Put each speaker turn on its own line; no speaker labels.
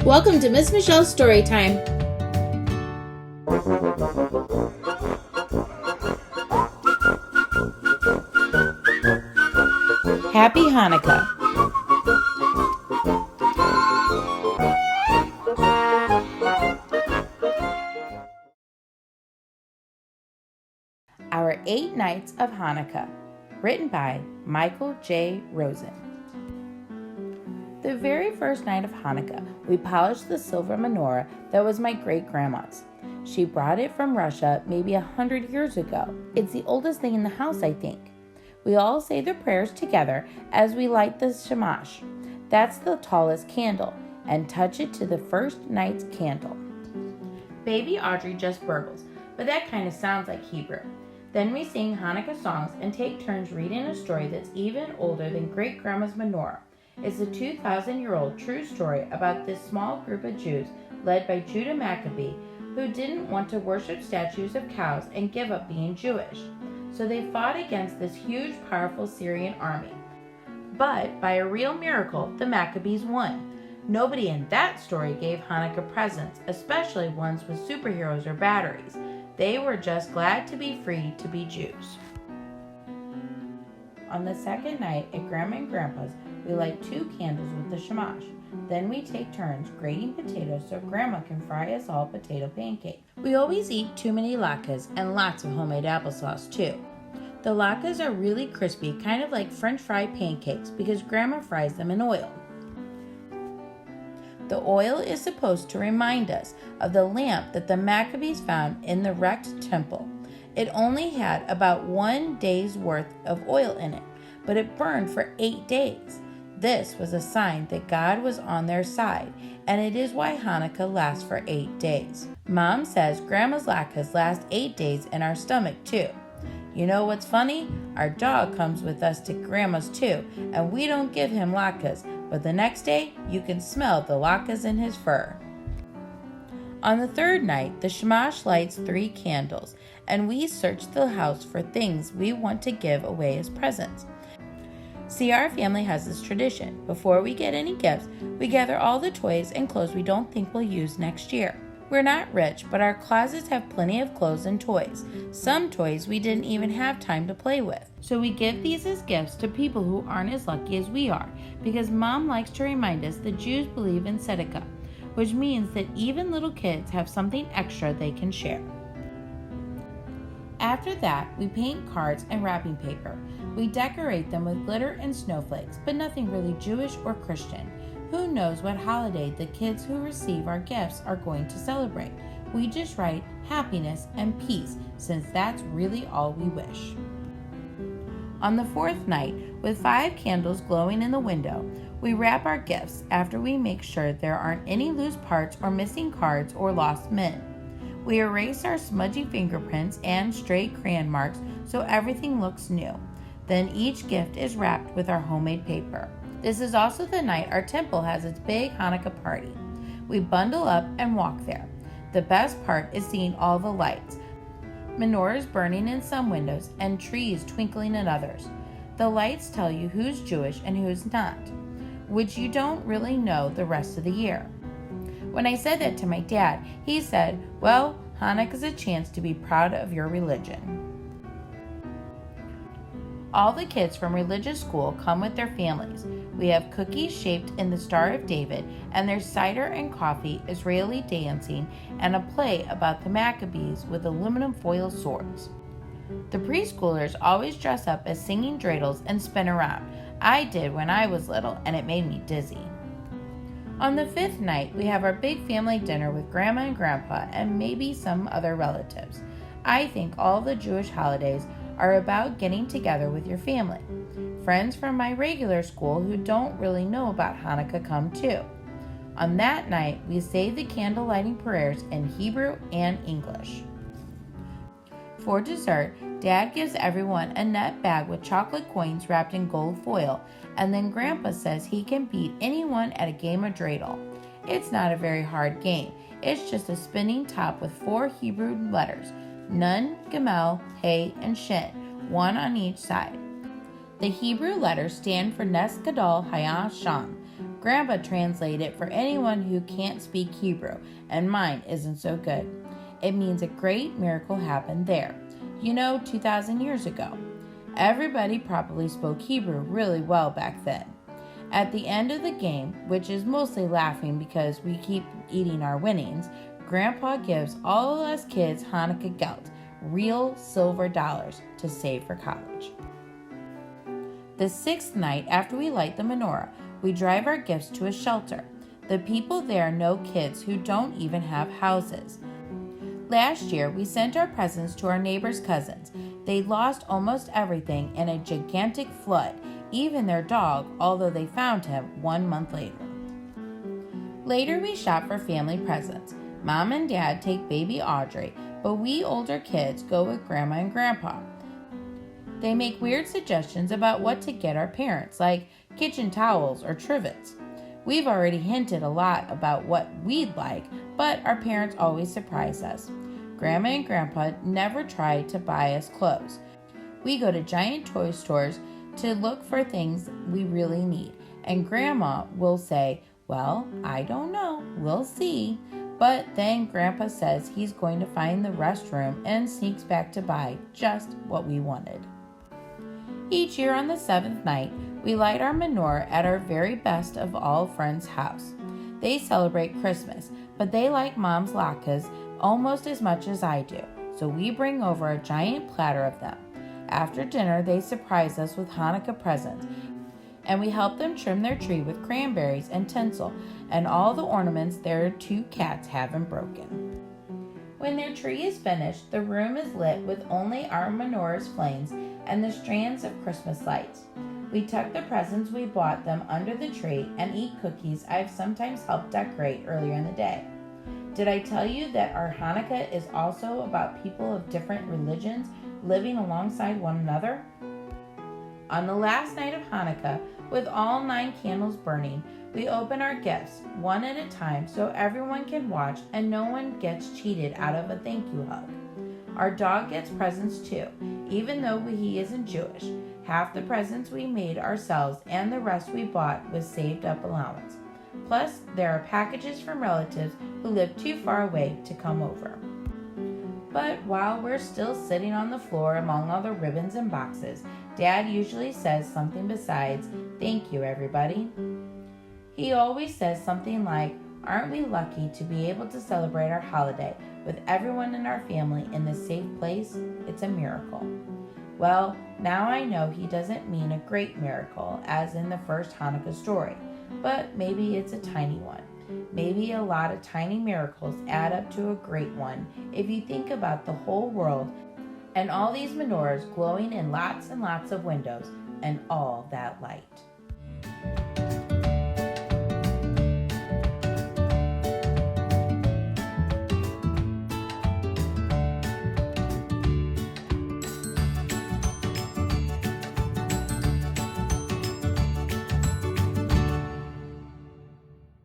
Welcome to Miss Michelle's Storytime. Happy Hanukkah. Our 8 Nights of Hanukkah, written by Michael J. Rosen. The very first night of Hanukkah, we polished the silver menorah that was my great-grandma's. She brought it from Russia maybe 100 years ago. It's the oldest thing in the house, I think. We all say the prayers together as we light the shimash. That's the tallest candle, and touch it to the first night's candle. Baby Audrey just burbles, but that kind of sounds like Hebrew. Then we sing Hanukkah songs and take turns reading a story that's even older than great-grandma's menorah. It's a 2,000-year-old true story about this small group of Jews led by Judah Maccabee who didn't want to worship statues of cows and give up being Jewish. So they fought against this huge, powerful Syrian army. But by a real miracle, the Maccabees won. Nobody in that story gave Hanukkah presents, especially ones with superheroes or batteries. They were just glad to be free to be Jews. On the second night at Grandma and Grandpa's, we light 2 candles with the shimash. Then we take turns grating potatoes so Grandma can fry us all potato pancakes. We always eat too many latkes and lots of homemade applesauce too. The latkes are really crispy, kind of like French fry pancakes because Grandma fries them in oil. The oil is supposed to remind us of the lamp that the Maccabees found in the wrecked temple. It only had about 1 day's worth of oil in it, but it burned for 8 days. This was a sign that God was on their side, and it is why Hanukkah lasts for 8 days. Mom says Grandma's latkes last 8 days in our stomach too. You know what's funny? Our dog comes with us to Grandma's too, and we don't give him latkes, but the next day you can smell the latkes in his fur. On the third night, the shimash lights 3 candles, and we search the house for things we want to give away as presents. See, our family has this tradition. Before we get any gifts, we gather all the toys and clothes we don't think we'll use next year. We're not rich, but our closets have plenty of clothes and toys. Some toys we didn't even have time to play with. So we give these as gifts to people who aren't as lucky as we are, because Mom likes to remind us that Jews believe in tzedakah, which means that even little kids have something extra they can share. After that, we paint cards and wrapping paper. We decorate them with glitter and snowflakes, but nothing really Jewish or Christian. Who knows what holiday the kids who receive our gifts are going to celebrate? We just write happiness and peace, since that's really all we wish. On the 4th night, with 5 candles glowing in the window, we wrap our gifts after we make sure there aren't any loose parts or missing cards or lost men. We erase our smudgy fingerprints and stray crayon marks so everything looks new. Then each gift is wrapped with our homemade paper. This is also the night our temple has its big Hanukkah party. We bundle up and walk there. The best part is seeing all the lights. Menorahs burning in some windows and trees twinkling in others. The lights tell you who's Jewish and who's not, which you don't really know the rest of the year. When I said that to my dad, he said, well, Hanukkah is a chance to be proud of your religion. All the kids from religious school come with their families. We have cookies shaped in the Star of David, and there's cider and coffee, Israeli dancing, and a play about the Maccabees with aluminum foil swords. The preschoolers always dress up as singing dreidels and spin around. I did when I was little, and it made me dizzy. On the 5th night, we have our big family dinner with Grandma and Grandpa and maybe some other relatives. I think all the Jewish holidays are about getting together with your family. Friends from my regular school who don't really know about Hanukkah come too. On that night, we say the candle lighting prayers in Hebrew and English. For dessert, Dad gives everyone a net bag with chocolate coins wrapped in gold foil, and then Grandpa says he can beat anyone at a game of dreidel. It's not a very hard game. It's just a spinning top with 4 Hebrew letters, Nun, Gimel, Hey, and Shin, 1 on each side. The Hebrew letters stand for Nes Gadol Hayah Sham, Grandpa translated it for anyone who can't speak Hebrew, and mine isn't so good. It means a great miracle happened there. 2,000 years ago. Everybody probably spoke Hebrew really well back then. At the end of the game, which is mostly laughing because we keep eating our winnings, Grandpa gives all of us kids Hanukkah geld, real silver dollars, to save for college. The 6th night after we light the menorah, we drive our gifts to a shelter. The people there know kids who don't even have houses. Last year, we sent our presents to our neighbors' cousins. They lost almost everything in a gigantic flood, even their dog, although they found him 1 month later. Later, we shop for family presents. Mom and Dad take baby Audrey, but we older kids go with Grandma and Grandpa. They make weird suggestions about what to get our parents, like kitchen towels or trivets. We've already hinted a lot about what we'd like, but our parents always surprise us. Grandma and Grandpa never try to buy us clothes. We go to giant toy stores to look for things we really need, and Grandma will say, "Well, I don't know, we'll see." But then Grandpa says he's going to find the restroom and sneaks back to buy just what we wanted. Each year on the 7th night, we light our menorah at our very best of all friends' house. They celebrate Christmas, but they like Mom's latkes almost as much as I do, so we bring over a giant platter of them. After dinner, they surprise us with Hanukkah presents, and we help them trim their tree with cranberries and tinsel and all the ornaments their 2 cats haven't broken. When their tree is finished, the room is lit with only our menorah's flames and the strands of Christmas lights. We tuck the presents we bought them under the tree and eat cookies I've sometimes helped decorate earlier in the day. Did I tell you that our Hanukkah is also about people of different religions living alongside one another? On the last night of Hanukkah, with all 9 candles burning, we open our gifts one at a time so everyone can watch and no one gets cheated out of a thank you hug. Our dog gets presents too, even though he isn't Jewish. Half the presents we made ourselves and the rest we bought with saved up allowance. Plus, there are packages from relatives who live too far away to come over. But while we're still sitting on the floor among all the ribbons and boxes, Dad usually says something besides, "Thank you, everybody." He always says something like, "Aren't we lucky to be able to celebrate our holiday with everyone in our family in this safe place? It's a miracle." Well, now I know he doesn't mean a great miracle, as in the first Hanukkah story, but maybe it's a tiny one. Maybe a lot of tiny miracles add up to a great one if you think about the whole world and all these menorahs glowing in lots and lots of windows and all that light.